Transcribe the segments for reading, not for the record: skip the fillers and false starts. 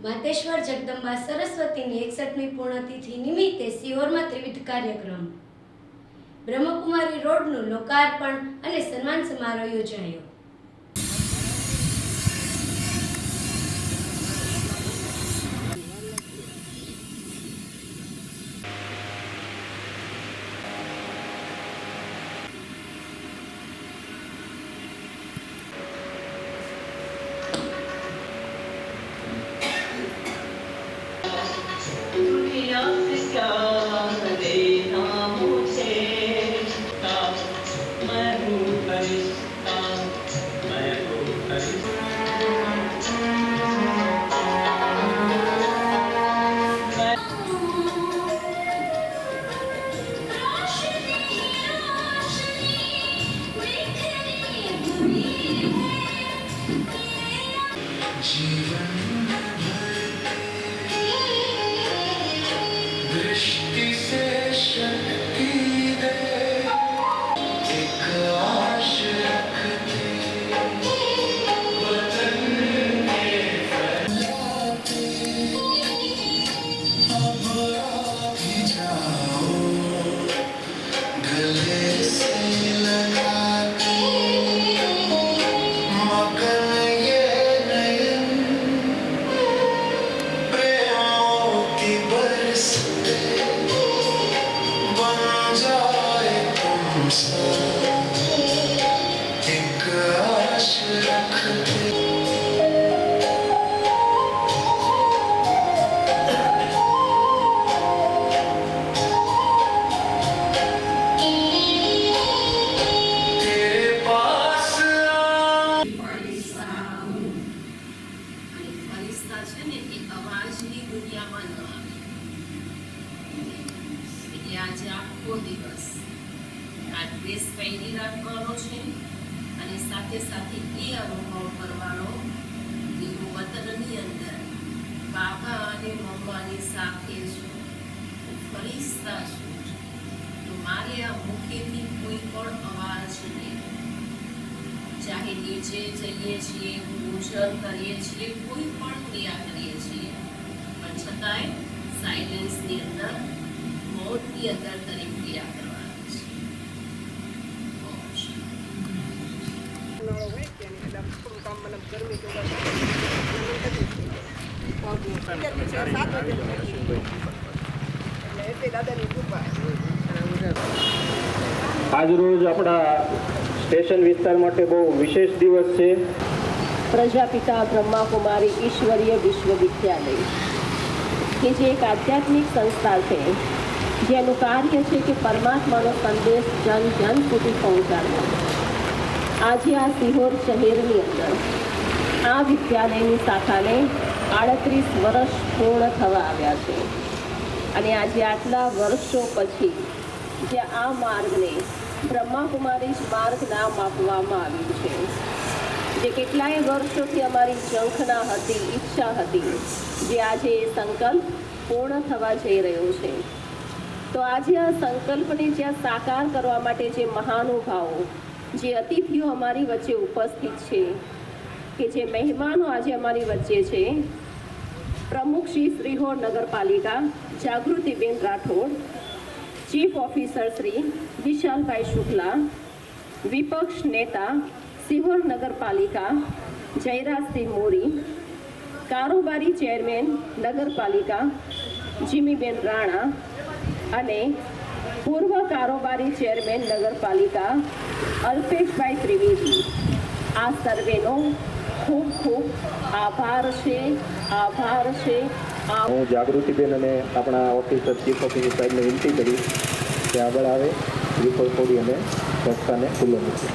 માતેશ્વર જગદંબા સરસ્વતીની 61મી પૂર્ણતિથિ નિમિત્તે સિહોરમાં ત્રિવિધ કાર્યક્રમ. બ્રહ્મકુમારી રોડનું લોકાર્પણ અને સન્માન સમારોહ યોજાયો. આજે આખો દિવસ આ ડ્રેસ પહેરી રાખવાનો છે અને સાથે સાથે એ અનુભવ કરવાનો કે હું વતનની અંદર બાબા અને મમ્માની સાથે છું, હું ફરિશ્તા છું. તો મારે આ મુખેથી કોઈ પણ અવાજ નહીં, ચાહે નીચે જઈએ છીએ, ભોજન કરીએ છીએ, કોઈ પણ ક્રિયા કરીએ છીએ, પણ છતાંય સાયલેન્સની અંદર મૌનની અંદર દરેક ક્રિયા કરવાની છે. આજરોજ આપણા સ્ટેશન વિસ્તાર માટે બહુ વિશેષ દિવસ છે. પ્રજાપિતા બ્રહ્માકુમારી ઈશ્વરીય વિશ્વવિદ્યાલય કે જે એક આધ્યાત્મિક સંસ્થા છે, જેનું કાર્ય છે કે પરમાત્માનો સંદેશ જન જન સુધી પહોંચાડવો. આજે આ સિહોર શહેરની અંદર આ વિદ્યાલયની શાખાને 38 વર્ષ પૂર્ણ થવા આવ્યા છે અને આજે આટલા વર્ષો પછી જે આ માર્ગને બ્રહ્માકુમારી માર્ગ નામ આપવામાં આવ્યું છે, જે કેટલાય વર્ષોથી અમારી ઝંખના હતી, ઈચ્છા હતી, જે આજે એ સંકલ્પ પૂર્ણ થવા જઈ રહ્યો છે. તો આજે આ સંકલ્પને જ્યાં સાકાર કરવા માટે જે મહાનુભાવો, જે અતિથિઓ અમારી વચ્ચે ઉપસ્થિત છે, કે જે મહેમાનો આજે અમારી વચ્ચે છે, પ્રમુખ શ્રી શ્રીહોર નગરપાલિકા જાગૃતિબેન રાઠોડ, ચીફ ઓફિસર શ્રી વિશાલભાઈ શુક્લા, વિપક્ષ નેતા સિહોર નગરપાલિકા જયરાજસિંહ મોરી, કારોબારી ચેરમેન નગરપાલિકા જીમીબેન રાણા અને પૂર્વ કારોબારી ચેરમેન નગરપાલિકા અલ્પેશભાઈ ત્રિવેદી, આ સર્વેનો ખૂબ ખૂબ આભાર છે. હું જાગૃતિબેન અને આપણા ઓફિસર ચીફ ઓફિસર સાહેબને વિનંતી કરીશ કે આગળ આવે, રિપોર્ટ છોડી અને સંસ્થાને ખુલ્લો મૂકે.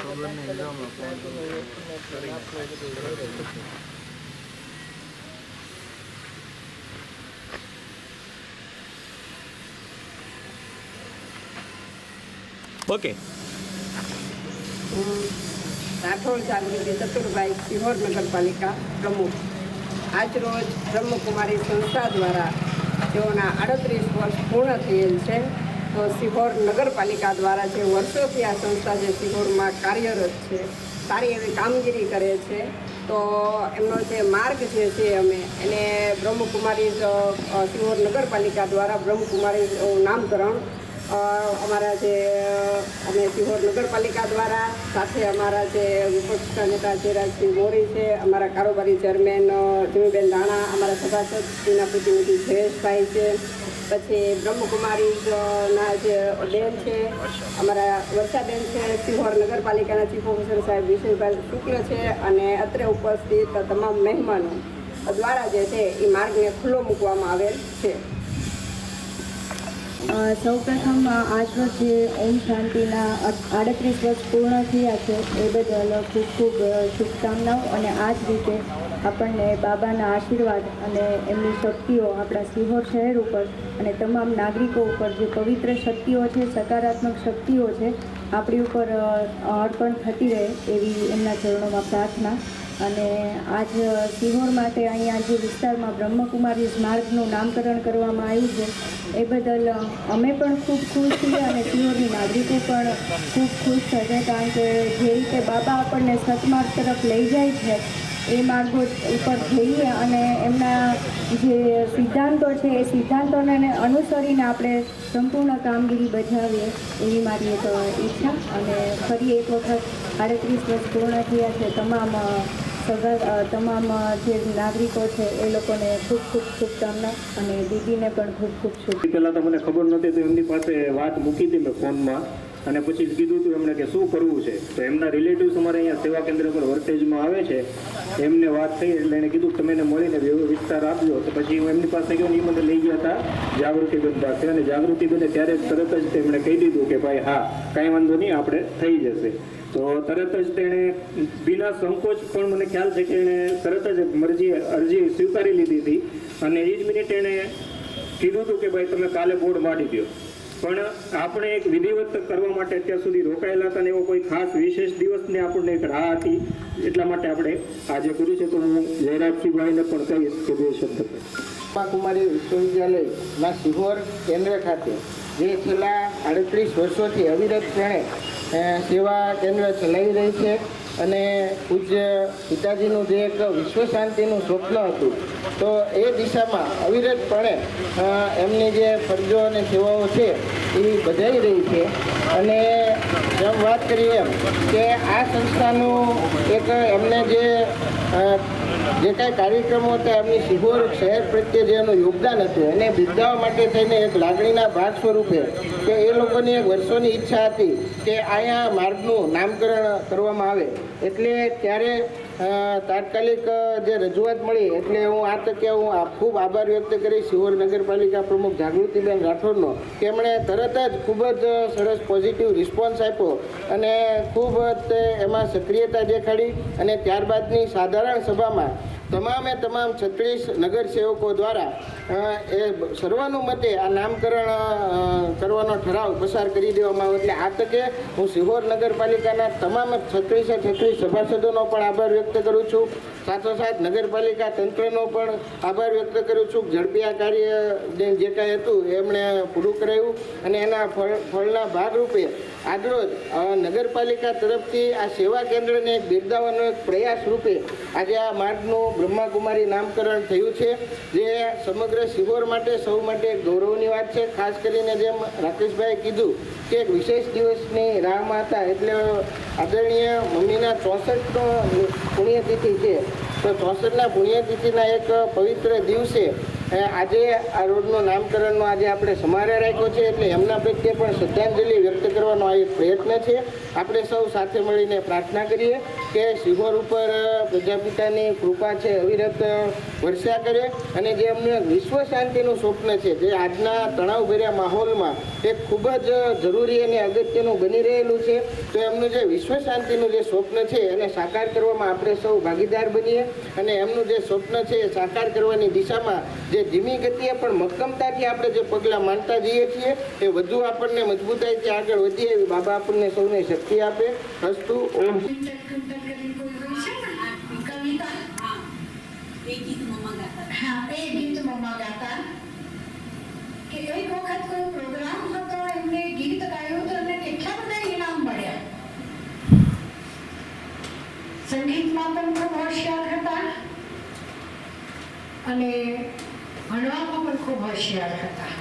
ઓકે. રાઠોડ જાગૃતિ ચતુરભાઈ, સિહોર નગરપાલિકા પ્રમુખ. આજરોજ બ્રહ્મકુમારી સંસ્થા દ્વારા તેઓના 38 વર્ષ પૂર્ણ થયેલ છે. તો સિહોર નગરપાલિકા દ્વારા જે વર્ષોથી આ સંસ્થા જે સિહોરમાં કાર્યરત છે, સારી એવી કામગીરી કરે છે. તો એમનો જે માર્ગ જે છે અમે એને બ્રહ્મકુમારી સિહોર નગરપાલિકા દ્વારા બ્રહ્મકુમારી નામકરણ અમારા જે અમે સિહોર નગરપાલિકા દ્વારા સાથે અમારા જે વિપક્ષના નેતા જયરાજસિંહ મોરી છે, અમારા કારોબારી ચેરમેન જીમીબેન રાણા, અમારા સભાસદ શ્રીના પ્રતિનિધિ જયેશભાઈ છે, પછી બ્રહ્મકુમારીના જે બેન છે અમારા વર્ષાબેન છે, સિહોર નગરપાલિકાના ચીફ ઓફિસર સાહેબ વિશેષભાઈ શુક્લ છે, અને અત્રે ઉપસ્થિત તમામ મહેમાનો દ્વારા જે છે એ માર્ગને ખુલ્લો મૂકવામાં આવેલ છે. સૌપ્રથમ આજરોજ જે ઓમ શાંતિના 38 વર્ષ પૂર્ણ થયા છે એ બદલ ખૂબ ખૂબ શુભકામનાઓ. અને આ જ રીતે આપણને બાબાના આશીર્વાદ અને એમની શક્તિઓ આપણા સિહોર શહેર ઉપર અને તમામ નાગરિકો ઉપર જે પવિત્ર શક્તિઓ છે, સકારાત્મક શક્તિઓ છે, આપણી ઉપર અર્પણ થતી રહે એવી એમના ચરણોમાં પ્રાર્થના. અને આજ સિહોર માટે અહીંયા જે વિસ્તારમાં બ્રહ્મકુમારી માર્ગનું નામકરણ કરવામાં આવ્યું છે એ બદલ અમે પણ ખૂબ ખુશ છીએ અને સિહોરની નાગરિકો પણ ખૂબ ખુશ થશે. કારણ કે જે રીતે બાબા આપણને સત્માર્ગ તરફ લઈ જાય છે એ માર્ગો ઉપર જઈએ અને એમના જે સિદ્ધાંતો છે એ સિદ્ધાંતોને અનુસરીને આપણે સંપૂર્ણ કામગીરી બજાવીએ એવી મારી એક ઈચ્છા. અને ફરી એક વખત 38 વર્ષ પૂર્ણ થયા છે તમામ જે નાગરિકો છે એ લોકોને ખૂબ ખૂબ શુભકામના અને દીદીને પણ ખૂબ ખૂબ શુભકામના. પહેલાં તો મને ખબર નહોતી, તો એમની પાસે વાત મૂકી હતી મેં ફોનમાં, અને પછી કીધું હતું એમણે કે શું કરવું છે. તો એમના રિલેટિવ્સ અમારે અહીંયા સેવા કેન્દ્ર પર વર્તેજમાં આવે છે, એમને વાત થઈ એટલે એણે કીધું તમે એને મળીને વિસ્તાર આપજો. તો પછી હું એમની પાસે ગયો ને એ મને લઈ ગયા હતા જાગૃતિબેન પાસે, અને જાગૃતિબેને ત્યારે તરત જ તેમણે કહી દીધું કે ભાઈ હા કાંઈ વાંધો નહીં, આપણે થઈ જશે. તો તરત જ તેણે બિના સંકોચ, પણ મને ખ્યાલ છે કે એણે તરત જ અરજી સ્વીકારી લીધી હતી, અને એ જ મિનિટ એણે કીધું હતું કે ભાઈ તમે કાલે બોર્ડ માડી દો. પણ આપણે એક વિધિવત કરવા માટે અત્યાર સુધી રોકાયેલા હતા, ને એવો કોઈ ખાસ વિશેષ દિવસને આપણને એક રાહ હતી, એટલા માટે આપણે આજે કર્યું છે. તો હું જયરાજસિંહભાઈને પણ કહીશ કે 2 શબ્દ. બ્રહ્મકુમારી વિશ્વવિદ્યાલયના સિહોર કેન્દ્ર ખાતે જે છેલ્લા 38 વર્ષોથી અવિરતપણે સેવા કેન્દ્ર ચલાવી રહી છે, અને પૂજ્ય પિતાજીનું જે એક વિશ્વ શાંતિનું સ્વપ્ન હતું, તો એ દિશામાં અવિરતપણે એમની જે ફરજો અને સેવાઓ છે એ બજાવી રહી છે. અને જેમ વાત કરીએ એમ કે આ સંસ્થાનું એક એમને જે કાંઈ કાર્યક્રમો હતા, એમની સિહોર શહેર પ્રત્યે જે એનું યોગદાન હતું એને બિરદાવવા માટે થઈને એક લાગણીના ભાગ સ્વરૂપે કે એ લોકોની એક વર્ષોની ઈચ્છા હતી કે અહીંયા માર્ગનું નામકરણ કરવામાં આવે. એટલે ત્યારે તાત્કાલિક જે રજૂઆત મળી એટલે હું આ તકે ખૂબ આભાર વ્યક્ત કરીશ સિહોર નગરપાલિકા પ્રમુખ જાગૃતિબેન રાઠોડનો, કે એમણે તરત જ ખૂબ જ સરસ પોઝિટિવ રિસ્પોન્સ આપ્યો અને ખૂબ એમાં સક્રિયતા દેખાડી. અને ત્યારબાદની સાધારણ સભામાં તમામ 36 નગરસેવકો દ્વારા એ સર્વાનુમતે આ નામકરણ કરવાનો ઠરાવ પસાર કરી દેવામાં આવ્યો. એટલે આ તકે હું સિહોર નગરપાલિકાના તમામ 36 સભાસદોનો પણ આભાર વ્યક્ત કરું છું. સાથોસાથ નગરપાલિકા તંત્રનો પણ આભાર વ્યક્ત કરું છું. ઝડપી આ કાર્ય જે કાંઈ હતું એમણે પૂરું કરાવ્યું, અને એના ફળના ભાગરૂપે આજરોજ નગરપાલિકા તરફથી આ સેવા કેન્દ્રને બિરદાવવાનો એક પ્રયાસ રૂપે આજે આ માર્ગનું બ્રહ્માકુમારી નામકરણ થયું છે, જે સમગ્ર સિહોર માટે સૌ માટે ગૌરવની વાત છે. ખાસ કરીને જેમ રાકેશભાઈએ કીધું કે એક વિશેષ દિવસની રાહમાં હતા, એટલે આદરણીય મમ્મીના 64નો પુણ્યતિથિ છે. તો 64ના પુણ્યતિથિના એક પવિત્ર દિવસે આજે આ રોડનું નામકરણનો આજે આપણે સમારોહ રાખ્યો છે, એટલે એમના પ્રત્યે પણ શ્રદ્ધાંજલિ વ્યક્ત કરવાનો આ એક પ્રયત્ન છે. આપણે સૌ સાથે મળીને પ્રાર્થના કરીએ કે સિહોર ઉપર પ્રજાપિતાની કૃપા છે અવિરત વર્ષા કરે, અને જે અમને વિશ્વ શાંતિનું સ્વપ્ન છે, જે આજના તણાવભર્યા માહોલમાં એક ખૂબ જ જરૂરી અને અગત્યનું બની રહેલું છે, તો એમનું જે વિશ્વ શાંતિનું જે સ્વપ્ન છે એને સાકાર કરવામાં આપણે સૌ ભાગીદાર બનીએ, અને એમનું જે સ્વપ્ન છે એ સાકાર કરવાની દિશામાં જે ધીમી ગતિએ પણ મક્કમતાથી આપણે જે પગલાં માનતા જઈએ છીએ એ વધુ આપણને મજબૂતાઈથી આગળ વધીએ એવી બાબા આપણને સૌને શક્તિ આપે. અસ્તુ. ઓમ. એક વખત કોઈ પ્રોગ્રામ હતો, એમને ગીત ગાયું તો એમને કેટલા બધા ઇનામ મળ્યા. સંગીતમાં પણ ખૂબ હોશિયાર હતા અને ભણવામાં પણ ખૂબ હોશિયાર હતા.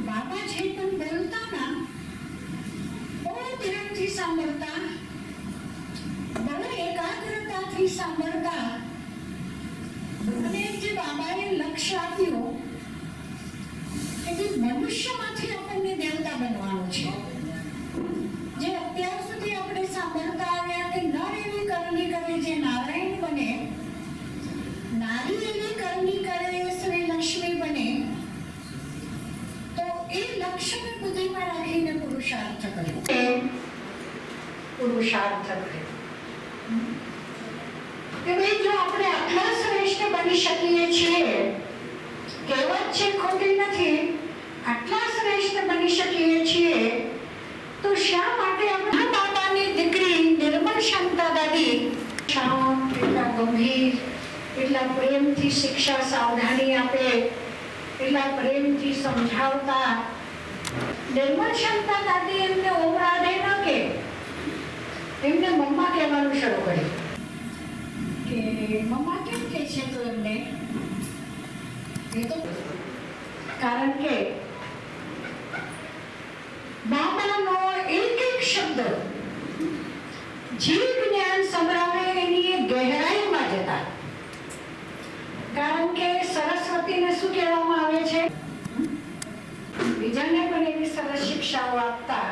બાબા છે પણ બોલતા ના, બહુ ધ્યાનથી સાંભળતા, બહુ એકાગ્રતાથી સાંભળતા, અને જે બાબાએ લક્ષ્ય આપ્યું કે મનુષ્યમાંથી આપણને દેવતા બનવાનું છે. જે અત્યાર સુધી આપણે સાંભળતા આવ્યા કે નર એવી કરણી કરે જે નારાયણ બને, નારી એવી કરણી કરે શ્રી લક્ષ્મી બને, તો એ લક્ષ્યને બુદ્ધિમાં રાખીને પુરુષાર્થ કર્યો. કે ભાઈ જો આપણે આટલા શ્રેષ્ઠ બની શકીએ છીએ, કહેવત છે ખોટી નથી, આટલા શ્રેષ્ઠ બની શકીએ છીએ, તો શા માટે આપણે બાબાની દીકરી નિર્મળ શાંતા દાદી શાંત, એટલા ગંભીર, એટલા પ્રેમથી શિક્ષા સાવધાની આપે, એટલા પ્રેમથી સમજાવતા, નિર્મળ શાંતા દાદી એમને ઓમ રાધે ન કે એમને મમ્મા કહેવાનું શરૂ કર્યું. કે મમ્મા કેમ કહે છે તો એમને એ તો કારણ કે બાબાનો એક એક શબ્દ જીવ જ્ઞાન સંભળાવે એની ગહેરાઈમાં જતા. કારણ કે સરસ્વતીને શું કહેવામાં આવે છે, બીજાને પણ એવી સરસ શિક્ષાઓ આપતા,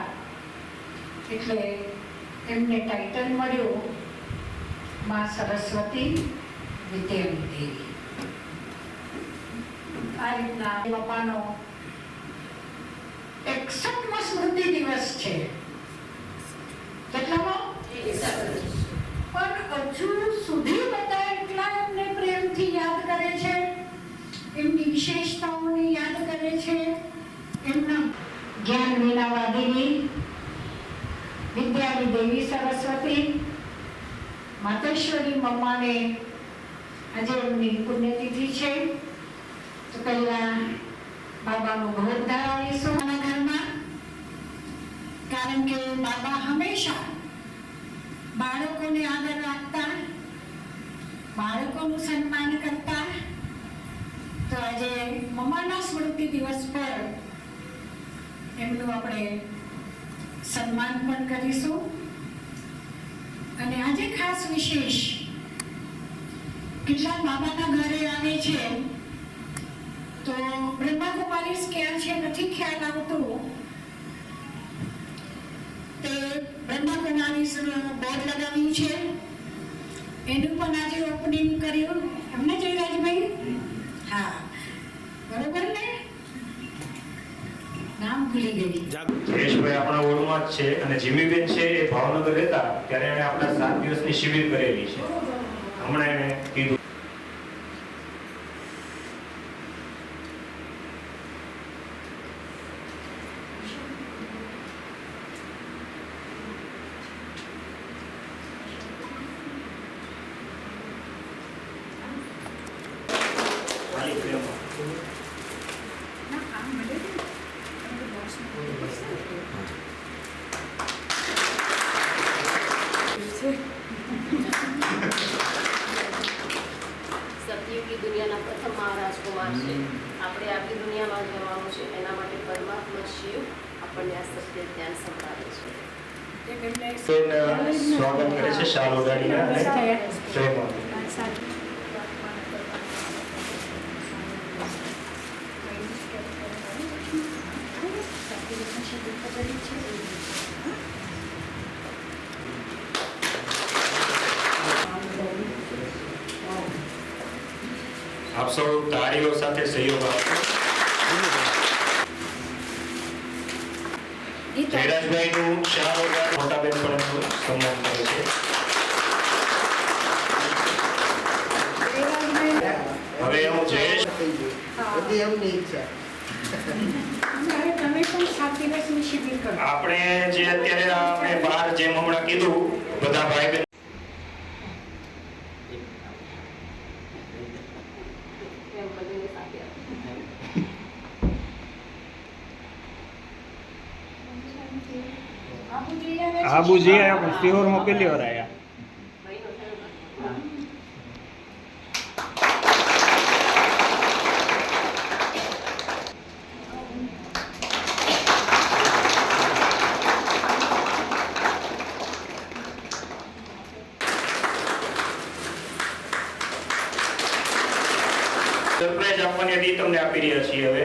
એટલે એમને ટાઇટલ મળ્યું માં સરસ્વતી વિદ્યાની દેવી. આ રીતના બાપાનો 61મો સ્મૃતિ દિવસ છે. કેટલામો? 61. પણ હજુ સુધી બધા એટલા એમને પ્રેમથી યાદ કરે છે, એમની વિશેષતાઓને યાદ કરે છે, એમના જ્ઞાન વીણાવાદિની વિદ્યાની દેવી સરસ્વતી માતેશ્વરી મમ્માને આજે એમની પુણ્યતિથિ છે. તો પહેલા બાબાનું ભોગ ધરાવીશું આના ઘરમાં, કારણ કે બાબા હંમેશા બાળકોને આદર રાખતા, બાળકોનું સન્માન કરતા. તો આજે મમ્માના સ્મૃતિ દિવસ પર એમનું આપણે સન્માન પણ કરીશું. અને આજે ખાસ વિશેષ કેટલાક બાબાના ઘરે આવે છે તો બ્રહ્માકુમારીઝ ક્યાં છે નથી ખ્યાલ આવતું, તે બ્રહ્માકુમારીઝનું બોર્ડ લગાવ્યું છે, એનું પણ આજે ઓપનિંગ કર્યું. એમને જયરાજભાઈ? હા, બરોબર ને? નામ ભૂલી ગઈ. જયેશભાઈ આપણા વોર્ડમાં જ છે, અને જીમીબેન છે એ ભાવનગર રહેતા ત્યારે એને આપણા 7 દિવસની શિબિર કરેલી છે. હમણાં એને કીધું સતયુગી દુનિયાના પ્રથમ મહારાજકુમાર છે. આપણે આપણી દુનિયામાં જવાનું છે, એના માટે પરમાત્મા શિવ આપણને આ સત્ય જ્ઞાન સંભળાવે છે. સ્વાગત કરે છે શાલ ઉડાડીને અને પ્રેમ. સૌ તાળીઓ સાથે સહયોગ આપો. જયરાજભાઈનું 4,000 મોટાબેન પણ સન્માન કરે છે. હવે હું જયેશ બધી એમની ઈચ્છા. તમે પણ 7 દિવસની શિબિર કરો. આપણે જે અત્યારે આપણે બહાર જેમ હમણાં કીધું બધા ભાઈ બહેન આબુ જઈ આવ્યા પણ સિહોરમાં પહેલી વાર આવ્યા. સરપ્રાઈઝ આપવાની હતી તમને આપી રહ્યા છીએ હવે.